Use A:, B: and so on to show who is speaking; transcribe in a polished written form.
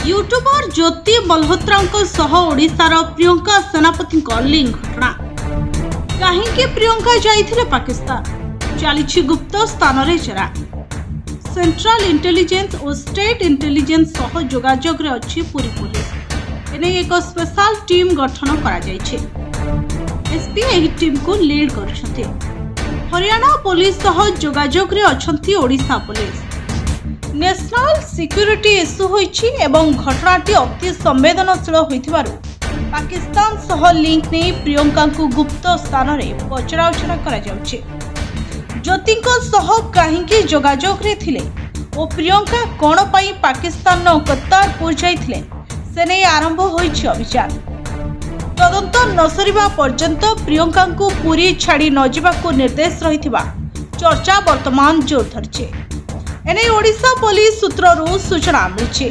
A: YouTuber ज्योति मल्होत्रा ओडिशार प्रियंका सेनापति link घटना कहीं प्रियंका जाइथिले पाकिस्तान चली गुप्त स्थान रे चेरा सेंट्रल इंटेलिजेंस और स्टेट इंटेलिजेंस सह जोगाजोग रे अछि पूरी पुलिस एने एक स्पेशल टीम गठन करा जायछि। एसपी एही टीम को लीड करछथि। हरियाणा पुलिस सह जोगाजोग रे अछंती Odisha police. National security issue होइछि एवं घटनाटी अति संवेदनशील होइथिबारु पाकिस्तान सह लिंक नै प्रियंका को गुप्त स्थान रे पचराउचरा करा जाउछि। ज्योतिको सह काहींकी जोगाजोग रे थिले ओ प्रियंका कोन पई पाकिस्तान न कतारपुर जाइथिले से नै आरंभ होइछि अभियान। तदंत न सरिबा पर्यंत प्रियंका को पूरी छाड़ी न जिबाको निर्देश रहिथिबा चर्चा वर्तमान जोर धरछि। एने ओडिशा पुलिस सूत्ररू सूचना मिलछि।